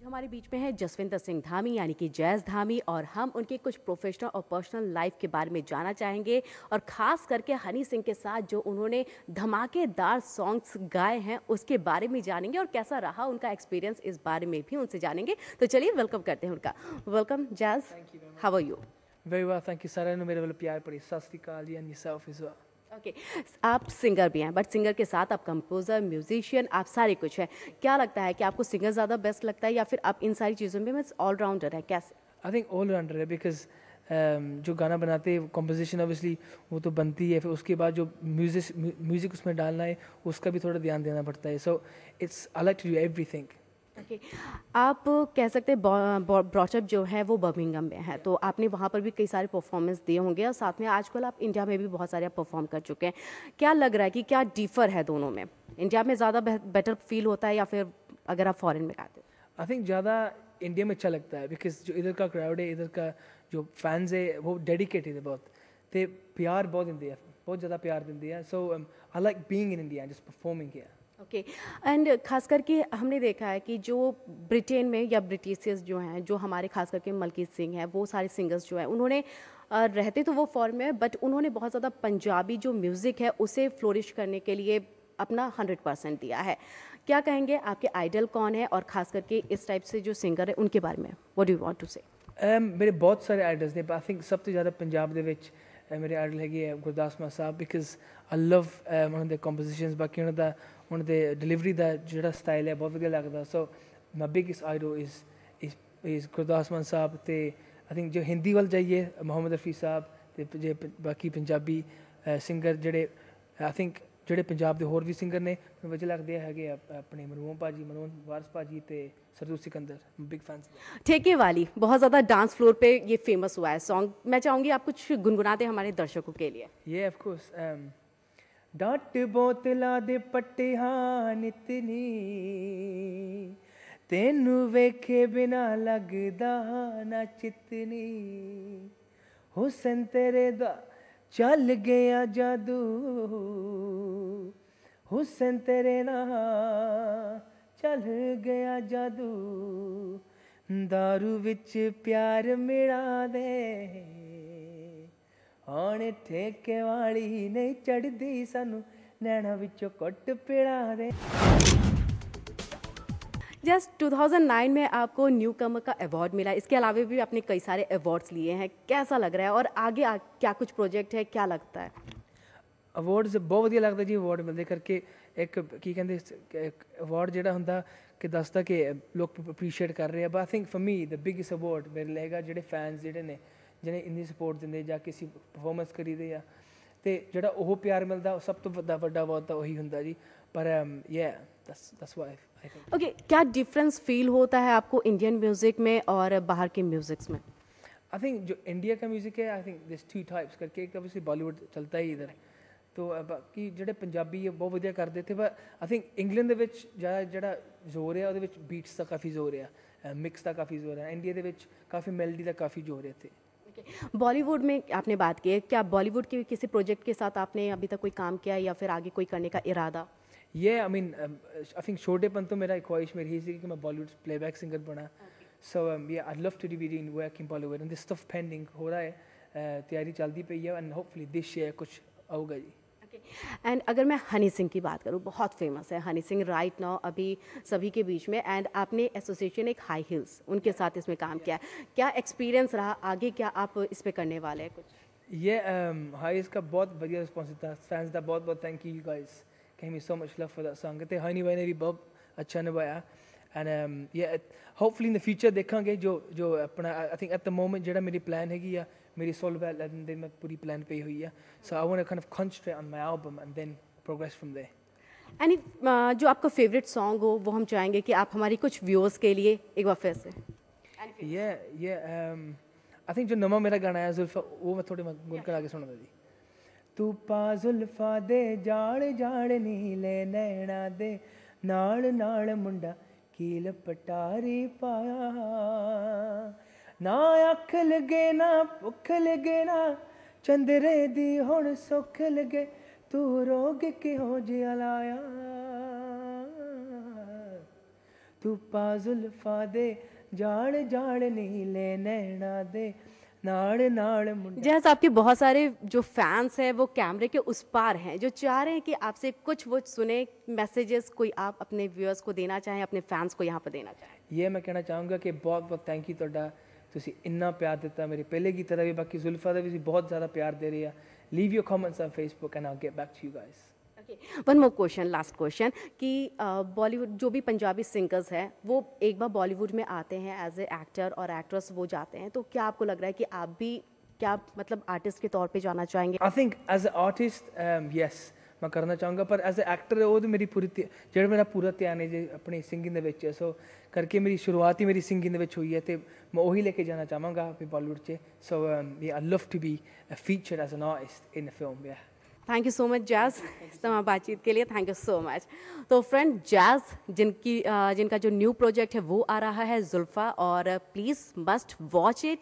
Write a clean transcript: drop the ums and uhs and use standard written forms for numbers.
हमारे बीच में है जसविंदर सिंह धामी यानी कि जैज़ धामी और हम उनके कुछ प्रोफेशनल और पर्सनल लाइफ के बारे में जानना चाहेंगे और ख़ास करके हनी सिंह के साथ जो उन्होंने धमाकेदार सॉन्ग्स गाए हैं उसके बारे में जानेंगे और कैसा रहा उनका एक्सपीरियंस इस बारे में भी उनसे जानेंगे। तो चलिए वेलकम करते हैं उनका। Welcome Jazz, how are you? Very well, thank you, सारा मेरे वाले प्यार पड़ी सत श्री अकाल जी and yourself as well. Okay, आप सिंगर भी हैं बट सिंगर के साथ आप कंपोजर, म्यूजिशियन, आप सारे कुछ हैं। क्या लगता है कि आपको सिंगर ज़्यादा बेस्ट लगता है या फिर आप इन सारी चीज़ों में ऑलराउंडर हैं, कैसे? I think all rounder है because जो गाना बनाते हैं composition obviously वो तो बनती है, फिर उसके बाद जो म्यूजिक उसमें डालना है उसका भी थोड़ा ध्यान देना पड़ता है. So it's I like to do everything. Okay, आप कह सकते हैं ब्रॉचअप जो है वो बर्मिंघम में है, तो आपने वहाँ पर भी कई सारे परफॉर्मेंस दिए होंगे और साथ में आजकल आप इंडिया में भी बहुत सारे परफॉर्म कर चुके हैं। क्या लग रहा है कि क्या डिफर है दोनों में? इंडिया में ज़्यादा बेटर फील होता है या फिर अगर आप फॉरेन में गाते हो? I think ज़्यादा इंडिया में अच्छा लगता है because जो इधर का क्राउड है, इधर का जो फैंस है वो डेडिकेटेड है बहुत, ते प्यार बहुत दिंदे है, बहुत ज़्यादा प्यार दिंदे है. So I like being in India and just performing here. Okay, and खास करके हमने देखा है कि जो ब्रिटेन में या ब्रिटिशर्स जो हैं, जो हमारे खास करके मलकीत सिंह हैं, वो सारे सिंगर्स जो हैं उन्होंने रहते तो वो फॉरेन में बट उन्होंने बहुत ज़्यादा पंजाबी जो म्यूज़िक है उसे फ्लोरिश करने के लिए अपना 100% दिया है। क्या कहेंगे, आपके आइडल कौन है और ख़ास करके इस टाइप से जो सिंगर है उनके बारे में what do you want to say? मेरे बहुत सारे आइडल्स ने, आई थिंक सब तो ज़्यादा पंजाब ਦੇ ਵਿੱਚ ਮੇਰੇ ਆਈਡਲ ਹੈਗੇ ਆ ਗੁਰਦਾਸ ਮਾਨ ਸਾਹਿਬ ਬਿਕਾਜ਼ ਆਈ ਲਵ ਉਹਨਾਂ ਦੇ ਕੰਪੋਜੀਸ਼ਨਸ, ਬਾਕੀ ਉਹਨਾਂ ਦੇ ਡਿਲੀਵਰੀ ਦਾ ਜਿਹੜਾ ਸਟਾਈਲ ਹੈ ਬਹੁਤ ਵਧੀਆ ਲੱਗਦਾ. ਸੋ ਮਾਈ biggest Idol is Gurdas Maan ਸਾਹਿਬ. ਤੇ ਆਈ ਥਿੰਕ ਜੋ ਹਿੰਦੀ ਵੱਲ ਜਾਈਏ ਮੁਹੰਮਦ ਰਫੀ ਸਾਹਿਬ, ਤੇ ਜੇ ਬਾਕੀ ਪੰਜਾਬੀ ਸਿੰਗਰ ਜਿਹੜੇ ਆਈ ਥਿੰਕ ਜਿਹੜੇ ਪੰਜਾਬ ਦੇ ਹੋਰ ਵੀ ਸਿੰਗਰ ਨੇ ਮੈਨੂੰ ਵਧੀਆ ਲੱਗਦੇ ਹੈਗੇ ਆ ਆਪਣੇ ਮਨਮੋਹਨ ਭਾਜੀ, ਮਨੋਹਰ ਵਾਰਸ ਭਾਜੀ ਤੇ सरदूर सिकंदर. Big fans. ठेके वाली बहुत ज़्यादा डांस फ्लोर पे ये फेमस हुआ है सॉन्ग, मैं चाहूँगी आप कुछ गुनगुनाते हमारे दर्शकों के लिए। ये ऑफ कोर्स डट बोतला दे पट्टे हाँ नितनी तेनू वेखे बिना लगदा ना चितनी हुसन तेरे दा चल गया जादू हुसन तेरे ना चल गया जादू दारू विच प्यार मिला दे आने ठेके वाली नहीं चढ़दी सानू नैना विचों कुट पिला दे. जस्ट 2009 में आपको न्यू कमर का अवार्ड मिला, इसके अलावा भी आपने कई सारे अवार्ड्स लिए हैं, कैसा लग रहा है और आगे क्या कुछ प्रोजेक्ट है, क्या लगता है? ਅਵਾਰਡਸ ਬਹੁਤ ਵਧੀਆ ਲੱਗਦਾ ਜੀ. ਅਵਾਰਡ ਮਿਲਦੇ ਕਰਕੇ ਇੱਕ ਕੀ ਕਹਿੰਦੇ ਅਵਾਰਡ ਜਿਹੜਾ ਹੁੰਦਾ ਕਿ ਦੱਸਦਾ ਕਿ ਲੋਕ ਅਪਰੀਸ਼ੀਏਟ ਕਰ ਰਹੇ ਆ. But I think for me the biggest award ਮੇਰੇ ਲਈ ਹੈਗਾ ਜਿਹੜੇ ਫੈਨਸ ਜਿਹੜੇ ਨੇ ਜਿਹਨੇ ਇੰਨੀ ਸਪੋਰਟ ਦਿੰਦੇ ਜਾਂ ਕਿਸੇ ਪਰਫਾਰਮੈਂਸ ਕਰੀਦੇ ਆ ਤੇ ਜਿਹੜਾ ਉਹ ਪਿਆਰ ਮਿਲਦਾ ਉਹ ਸਭ ਤੋਂ ਵੱਡਾ ਅਵਾਰਡ ਤਾਂ ਉਹੀ ਹੁੰਦਾ ਜੀ. ਪਰ ਯਾ that's why I think. Okay, क्या डिफरेंस फील होता है आपको इंडियन म्यूज़िक में और बाहर के म्यूज़िक्स में? आई थिंक जो इंडिया का म्यूज़िक है I think this two types करके एक ऑब्वियसली बॉलीवुड चलता ही इधर. तो बाकी ਜਿਹੜੇ ਪੰਜਾਬੀ ਹੈ ਬਹੁਤ ਵਧੀਆ ਕਰਦੇ थे ਪਰ आई थिंक ਇੰਗਲੈਂਡ ਦੇ ਵਿੱਚ ਜਿਹੜਾ ਜ਼ੋਰ ਹੈ ਉਹਦੇ ਵਿੱਚ ਬੀਟਸ ਦਾ ਕਾਫੀ ਜ਼ੋਰ ਹੈ, ਮਿਕਸ ਦਾ ਕਾਫੀ ਜ਼ੋਰ ਹੈ. ਇੰਡੀਆ ਦੇ ਵਿੱਚ ਕਾਫੀ मेलोडी ਦਾ काफ़ी जोर है थे. बॉलीवुड में आपने बात की है, क्या बॉलीवुड के किसी प्रोजेक्ट के साथ आपने अभी तक कोई काम किया या फिर आगे कोई करने का इरादा? ये आई मीन आई थिंक छोटेपन तो मेरा एक ख्वाहिश मेरी ही थी कि मैं बॉलीवुड प्लेबैक सिंगर बना. So yeah I love to be doing work in Bollywood and this stuff pending हो रहा है, तैयारी चलती पई है एंड होपफुली दिस ईयर कुछ आऊगा जी. एंड अगर मैं हनी सिंह की बात करूँ, बहुत फेमस है हनी सिंह राइट नाउ अभी सभी के बीच में, एंड आपने एसोसिएशन एक हाई हिल्स उनके साथ इसमें काम किया, क्या एक्सपीरियंस रहा, आगे क्या आप इस पे करने वाले हैं कुछ? ये हाई हिल्स का बहुत बढ़िया रिस्पॉन्स था फैंस का. बहुत बहुत thank you guys, gave me so much love for that song. ਤੇ ਹਨੀ ਬਾਈ ਨੇ ਵੀ ਬਹੁਤ ਅੱਛਾ ਨਿਭਾਇਆ ਐਂਡ ਯਾ ਹੋਪਫੁਲੀ ਇਨ ਦ ਫਿਊਚਰ ਦੇਖਾਂਗੇ ਜੋ ਆਪਣਾ I think at the moment ਜਿਹੜਾ ਮੇਰੀ ਪਲਾਨ ਹੈਗੀ ਆ मेरी सोलो एल्बम ਦੇ ਮੈਂ ਪੂਰੀ ਪਲਾਨ ਪਈ ਹੋਈ ਆ. So I want to kind of concentrate on my album and then progress from there. And जो आपका फेवरेट सॉन्ग हो वो हम चाहेंगे कि आप हमारी कुछ व्यूअर्स के लिए एक बार फिर से. ये आई थिंक जो नवा मेरा गाना है जुल्फा वो मैं थोड़े गुनगुना के सुनाऊंगा जी. तू पा जुल्फा दे जाड़ जाड़ नीले नैना दे नाल नाल मुंडा कील पटारी पाया ना अख लगे ना भुख लगे ना चंदरे दी हुण सुख लगे तू रोग किहो जिहा लाया धुप्पा जुल्फा दे जान जान नीले नैना दे नाड़ नाड़ मुंडा। जैसे आपके बहुत सारे जो फैंस हैं वो कैमरे के उस पार हैं, जो चाह रहे हैं कि आपसे कुछ वो सुने मैसेजेस, कोई आप अपने व्यूअर्स को देना चाहें, अपने फैंस को यहाँ पर देना चाहें। ये मैं कहना चाहूँगा कि बहुत बहुत थैंक यू ਤੁਹਾਡਾ, ਤੁਸੀਂ ਇੰਨਾ ਪਿਆਰ ਦਿੱਤਾ ਮੇਰੇ ਪਹਿਲੇ ਗੀਤ ਦਾ ਵੀ, ਬਾਕੀ ਜ਼ੁਲਫਾ ਦਾ ਵੀ ਤੁਸੀਂ ਬਹੁਤ ਜ਼ਿਆਦਾ ਪਿਆਰ ਦੇ ਰਹੇ ਆ। Leave your comments on Facebook and I'll get back to you guys. One more question, last question, कि बॉलीवुड जो भी पंजाबी सिंगर्स हैं वो एक बार बॉलीवुड में आते हैं एज ए एक्टर और एक्ट्रेस वो जाते हैं, तो क्या आपको लग रहा है कि आप भी क्या मतलब आर्टिस्ट के तौर पे जाना चाहेंगे? I think as a artist yes मैं करना चाहूँगा, पर एज ए एक्टर वो तो मेरी पूरी ਜਿਹੜਾ ਮੇਰਾ ਪੂਰਾ ਧਿਆਨ ਹੈ ਜੀ ਆਪਣੀ ਸਿੰਗਿੰਗ ਦੇ ਵਿੱਚ, ਸੋ ਕਰਕੇ ਮੇਰੀ ਸ਼ੁਰੂਆਤ ਹੀ ਮੇਰੀ ਸਿੰਗਿੰਗ ਦੇ ਵਿੱਚ ਹੋਈ ਹੈ ਤੇ ਮੈਂ ਉਹੀ ਲੈ ਕੇ ਜਾਣਾ ਚਾਹਾਂਗਾ ਵੀ ਬਾਲੀਵੁੱਡ 'ਚ। So I love to be featured as an artist in a film. या thank you so much Jazz इस तमाम बातचीत के लिए, थैंक यू सो मच। तो फ्रेंड जैज़ जिनका जो न्यू प्रोजेक्ट है वो आ रहा है जुल्फ़ा, और प्लीज़ मस्ट वॉच इट।